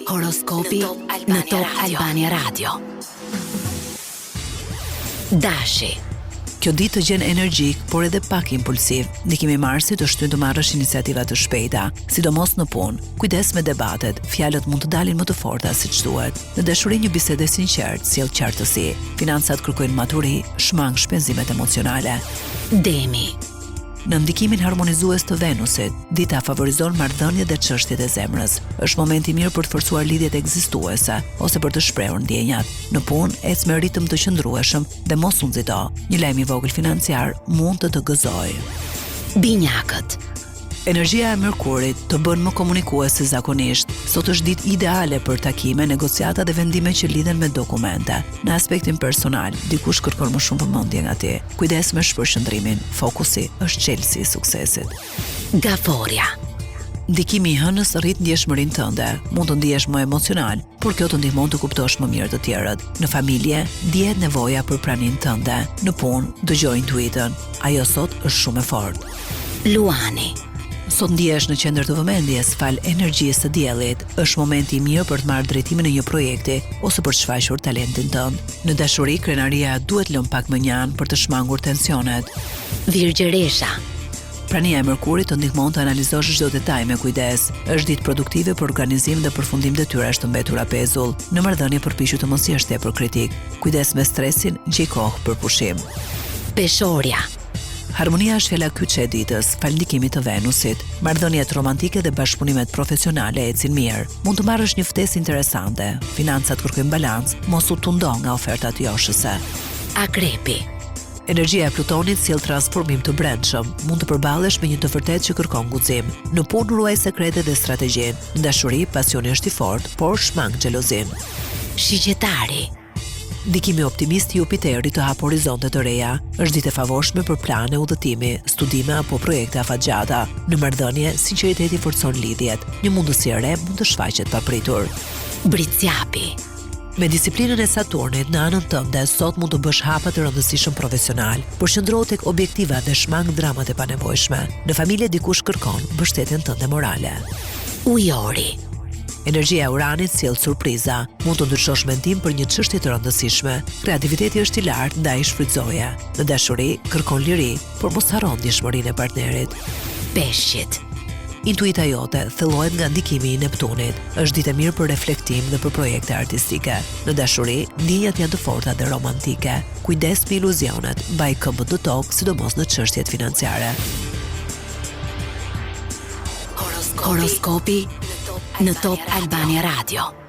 Horoskopi në Top Albania Radio. Dashi. Kjo ditë të gjen energjik, por edhe pak impulsiv. Ndikimi i Marsit të shtyn të marrësh iniciativa të shpejta, sidomos në punë. Kujdes me debatet, fjalët mund të dalin më të forta siç duhet. Në dashuri një bisedë e sinqertë sjell qartësi. Financat kërkojnë maturi, shmang shpenzimet emocionale. Demi. Në ndikimin harmonizues të Venusit, dita favorizon marrëdhëniet dhe çështjet e zemrës. Është momenti i mirë për të forcuar lidhjet ekzistuese ose për të shprehur ndjenjat. Në punë, ec me ritëm të qëndrueshëm dhe mos u nxito. Një lajm i vogël financiar mund të gëzojë. Binjakët. Energjia e Merkurit të bën më komunikues se zakonisht. Sot është ditë ideale për takime, negociata dhe vendime që lidhen me dokumente. Në aspektin personal, dikush kërkon më shumë vëmendje nga ti. Kujdes me shpërqendrimin. Fokusi është çelësi i suksesit. Gaforia. Ndikimi i hënës rrit ndjeshmërinë tënde. Mund të ndihesh më emocional, por kjo të ndihmon të kuptosh më mirë të tjerët. Në familje, ndihet nevoja për praninë tënde. Në punë, dëgjoj intuitën. Ajo sot është shumë e fortë. Luani. Sot ndihesh në qendër të vëmendjes fal energjisë së diellit. Është momenti i mirë për të marrë drejtimin e një projekti ose për të shfaqur talentin tënd. Në dashuri, krenaria duhet lënë pak më njan për të shmangur tensionet. Virgjëresha. Prania e Merkurit të ndihmon të analizosh çdo detaj me kujdes. Është ditë produktive për organizim dhe përfundim detyrash të mbetura pezull. Në marrëdhënie përpiqu të mos jesh tepër kritik. Kujdes me stresin, gjej kohë për pushim. Peshorja. Harmonia është fjala kyçe e ditës, fal ndikimit të Venusit. Marrëdhëniet romantike dhe bashkëpunimet profesionale ecin mirë. Mund të marrësh një ftesë interesante. Financat kërkojnë balans, mos u tundo nga ofertat joshëse. Akrepi. Energjia e Plutonit sjell transformim të brendshëm. Mund të përballesh me një të vërtetë që kërkon guxim. Në punë ruaj sekretet dhe strategjinë. Në dashuri, pasioni është i fortë, por shmang xhelozin. Shigjetari. Ndikimi optimist i Jupiterit të hap horizonte të reja. Është ditë e favorshme për plane udhëtimi, studime apo projekte afatgjata. Në marrëdhënie, sinqeriteti forcon lidhjet. Një mundësi e re mund të shfaqet papritur. Britsjapi. Me disiplinën e Saturnit në anën tënde, sot mund të bësh hapa të rëndësishëm profesional. Përqendro tek objektiva dhe shmang dramat e panevojshme. Në familje dikush kërkon mbështetjen tënde morale. Ujori. Energjia e Uranit sjell surpriza. Mund të ndryshosh mendim për një çështje të rëndësishme. Kreativiteti është i lartë, ndaj shfrytzoje. Në dashuri, kërkon liri, por mos harro ndjeshmërinë e partnerit. Peshqit. Intuita jote thellohet nga ndikimi i Neptunit. Është ditë e mirë për reflektim dhe për projekte artistike. Në dashuri, ndjenjat janë të forta dhe romantike. Kujdes me iluzionet, mbaj këmbët në tokë, sidomos në çështjet financiare. Horoskopi në Top Albania Radio.